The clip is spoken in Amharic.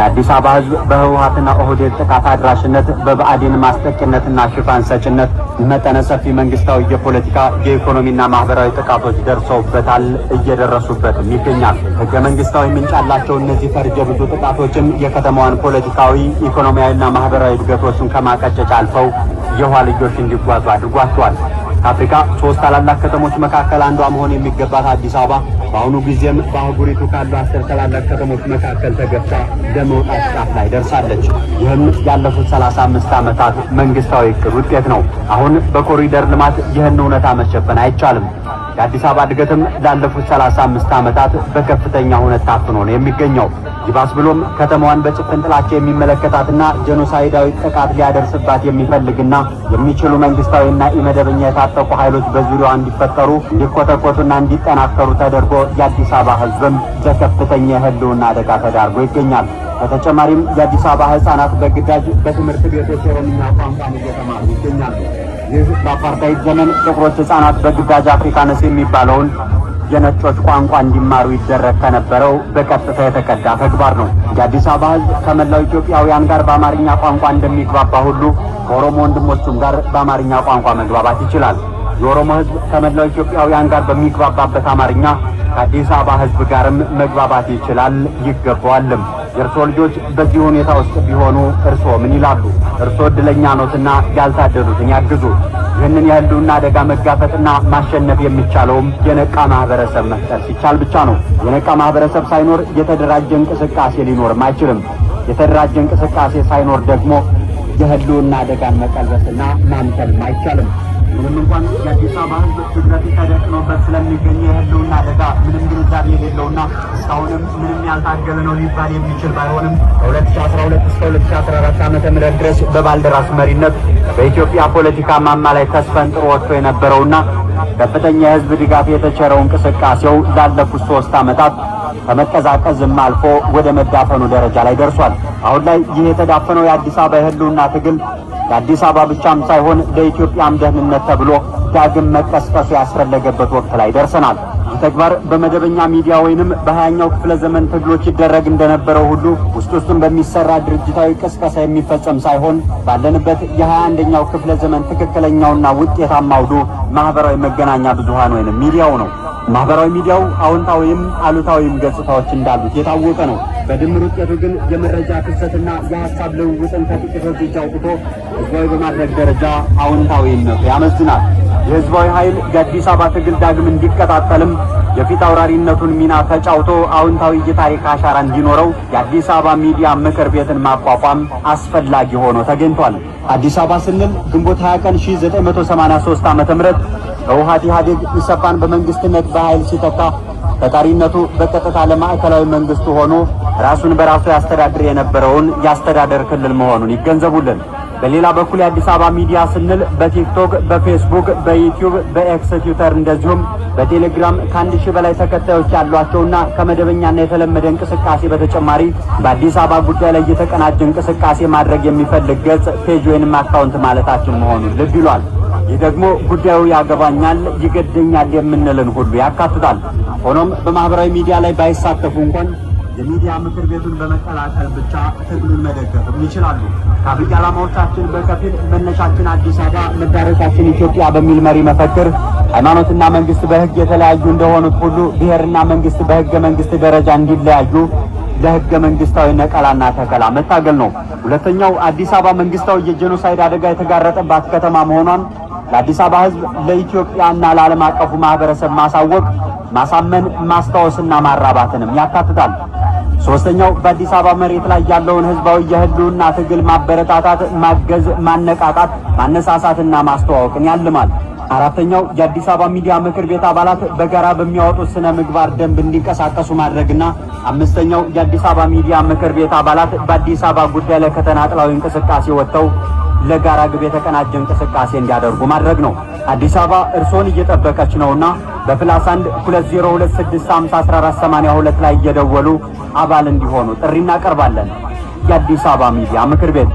የአዲስ አበባ ህዝብ በህወሓትና ኦህዴድ ጥቃት አድራሽነት በብአዴን ማስጠቂነትና ሽፋን ሰጭነት መጠነ ሰፊ መንግስታዊ የፖለቲካ የኢኮኖሚና ማህበራዊ ጥቃቶች ደርሰውበታል፣ እየደረሱበትም ይገኛል። ህገ መንግስታዊ ምንጭ ያላቸው እነዚህ ፈርጀ ብዙ ጥቃቶችም የከተማዋን ፖለቲካዊ ኢኮኖሚያዊና ማህበራዊ እድገቶችን ከማቀጨጭ አልፈው የኋልዮሽ እንዲጓዙ አድርጓቸዋል። ከአፍሪካ 3 ታላላቅ ከተሞች መካከል አንዷ መሆን የሚገባት አዲስ አበባ በአሁኑ ጊዜም በአህጉሪቱ ካሉ 10 ታላላቅ ከተሞች መካከል ተገፍታ ለመውጣት ጫፍ ላይ ደርሳለች። ይህም ያለፉት 35 ዓመታት መንግስታዊ እቅድ ውጤት ነው። አሁን በኮሪደር ልማት ይህን እውነታ መሸፈን አይቻልም። የአዲስ አበባ እድገትም ላለፉት 35 ዓመታት በከፍተኛ ሁኔታ ታፍኖ ነው የሚገኘው። ይባስ ብሎም ከተማዋን በጭፍን ጥላቻ የሚመለከታትና ጄኖሳይዳዊ ጥቃት ሊያደርስባት የሚፈልግና የሚችሉ መንግስታዊና ኢመደበኛ የታጠቁ ኃይሎች በዙሪያዋ እንዲፈጠሩ እንዲኮተኮቱና እንዲጠናከሩ ተደርጎ የአዲስ አበባ ህዝብም በከፍተኛ የህልውና አደጋ ተዳርጎ ይገኛል። በተጨማሪም የአዲስ አበባ ህጻናት በግዳጅ በትምህርት ቤቶች ኦሮምኛ ቋንቋን እየተማሩ ይገኛሉ። ይህ በአፓርታይድ ዘመን ጥቁሮች ህጻናት በግዳጅ አፍሪካነስ የሚባለውን የነጮች ቋንቋ እንዲማሩ ይደረግ ከነበረው በቀጥታ የተቀዳ ተግባር ነው። የአዲስ አበባ ህዝብ ከመላው ኢትዮጵያውያን ጋር በአማርኛ ቋንቋ እንደሚግባባ ሁሉ ከኦሮሞ ወንድሞቹም ጋር በአማርኛ ቋንቋ መግባባት ይችላል። የኦሮሞ ህዝብ ከመላው ኢትዮጵያውያን ጋር በሚግባባበት አማርኛ ከአዲስ አበባ ህዝብ ጋርም መግባባት ይችላል፣ ይገባዋልም። የእርሶ ልጆች በዚህ ሁኔታ ውስጥ ቢሆኑ እርሶ ምን ይላሉ? እርሶ እድለኛ ኖትና ያልታደሉትን ያግዙ። ይህንን የህልውና አደጋ መጋፈጥና ማሸነፍ የሚቻለውም የነቃ ማህበረሰብ መፍጠር ሲቻል ብቻ ነው። የነቃ ማህበረሰብ ሳይኖር የተደራጀ እንቅስቃሴ ሊኖርም አይችልም። የተደራጀ እንቅስቃሴ ሳይኖር ደግሞ የህልውና አደጋን መቀልበስና ማምከንም አይቻልም። ምንም እንኳን የአዲስ አበባ ህዝብ ትኩረት ተደቅኖበት ስለሚገኝ የህልውና አደጋ ምንም ግንዛቤ የሌለውና እስካሁንም ምንም ያልታገለ ነው ሊባል የሚችል ባይሆንም ከ2012 እስከ 2014 ዓ.ም ድረስ በባልደራስ መሪነት በኢትዮጵያ ፖለቲካ ማማ ላይ ተስፈንጥሮ ወጥቶ የነበረውና ከፍተኛ የህዝብ ድጋፍ የተቸረው እንቅስቃሴው ላለፉት 3 ዓመታት ከመቀዛቀዝም አልፎ ወደ መዳፈኑ ደረጃ ላይ ደርሷል። አሁን ላይ ይህ የተዳፈነው የአዲስ አበባ የህልውና ትግል ለአዲስ አበባ ብቻም ሳይሆን ለኢትዮጵያም ደህንነት ተብሎ ዳግም መቀስቀሱ ያስፈለገበት ወቅት ላይ ደርሰናል። ይህ ተግባር በመደበኛ ሚዲያ ወይንም በ20ኛው ክፍለ ዘመን ትግሎች ይደረግ እንደነበረው ሁሉ ውስጡን በሚሰራ ድርጅታዊ ቅስቀሳ የሚፈጸም ሳይሆን ባለንበት የ21ኛው ክፍለ ዘመን ትክክለኛውና ውጤታማ አውዱ ማህበራዊ መገናኛ ብዙሃን ወይንም ሚዲያው ነው። ማህበራዊ ሚዲያው አዎንታዊም አሉታዊም ገጽታዎች እንዳሉት የታወቀ ነው። በድምር ውጤቱ ግን የመረጃ ፍሰትና የሐሳብ ልውውጥን ከጥቂቶች እጅ አውጥቶ ህዝባዊ በማድረግ ደረጃ አዎንታዊነቱ ያመዝናል። የህዝባዊ ኃይል የአዲስ አበባ ትግል ዳግም እንዲቀጣጠልም የፊት አውራሪነቱን ሚና ተጫውቶ አዎንታዊ የታሪክ አሻራ እንዲኖረው የአዲስ አበባ ሚዲያ ምክር ቤትን ማቋቋም አስፈላጊ ሆኖ ተገኝቷል። አዲስ አበባ ስንል ግንቦት 20 ቀን 1983 ዓ.ም ህወሓት ኢህአዴግ ኢሰፓን በመንግስትነት በኃይል ሲተካ ተጠሪነቱ በቀጥታ ለማዕከላዊ መንግስቱ ሆኖ ራሱን በራሱ ያስተዳድር የነበረውን የአስተዳደር ክልል መሆኑን ይገንዘቡልን። በሌላ በኩል የአዲስ አበባ ሚዲያ ስንል በቲክቶክ፣ በፌስቡክ፣ በዩቲዩብ፣ በኤክስ ትዊተር እንደዚሁም በቴሌግራም ከ1000 በላይ ተከታዮች ያሏቸውና ከመደበኛና የተለመደ እንቅስቃሴ በተጨማሪ በአዲስ አበባ ጉዳይ ላይ የተቀናጀ እንቅስቃሴ ማድረግ የሚፈልግ ገጽ ፔጅ ወይንም አካውንት ማለታችን መሆኑን ልብ ይሏል። ይህ ደግሞ ጉዳዩ ያገባኛል፣ ይገደኛል የምንልን ሁሉ ያካትታል። ሆኖም በማህበራዊ ሚዲያ ላይ ባይሳተፉ እንኳን የሚዲያ ምክር ቤቱን በመቀላቀል ብቻ ትግሉን መደገፍም ይችላሉ። ከአብይ ዓላማዎቻችን በከፊል መነሻችን አዲስ አበባ መዳረሻችን ኢትዮጵያ በሚል መሪ መፈክር ሃይማኖትና መንግስት በህግ የተለያዩ እንደሆኑት ሁሉ ብሔርና መንግስት በህገ መንግስት ደረጃ እንዲለያዩ ለህገ መንግስታዊ ነቀላና ተከላ መታገል ነው። ሁለተኛው አዲስ አበባ መንግስታዊ የጄኖሳይድ አደጋ የተጋረጠባት ከተማ መሆኗን ለአዲስ አበባ ህዝብ፣ ለኢትዮጵያና ለዓለም አቀፉ ማህበረሰብ ማሳወቅ፣ ማሳመን፣ ማስታወስና ማራባትንም ያካትታል። ሶስተኛው በአዲስ አበባ መሬት ላይ ያለውን ህዝባዊ የህልውና ትግል ማበረታታት፣ ማገዝ፣ ማነቃቃት፣ ማነሳሳትና ማስተዋወቅን ያልማል። አራተኛው የአዲስ አበባ ሚዲያ ምክር ቤት አባላት በጋራ በሚያወጡት ስነ ምግባር ደንብ እንዲንቀሳቀሱ ማድረግና አምስተኛው የአዲስ አበባ ሚዲያ ምክር ቤት አባላት በአዲስ አበባ ጉዳይ ላይ ከተናጥላዊ እንቅስቃሴ ወጥተው ለጋራ ግብ የተቀናጀ እንቅስቃሴ እንዲያደርጉ ማድረግ ነው። አዲስ አበባ እርሶን እየጠበቀች ነውና በፕላስ 1 2026501482 ላይ እየደወሉ አባል እንዲሆኑ ጥሪ እናቀርባለን። የአዲስ አበባ ሚዲያ ምክር ቤት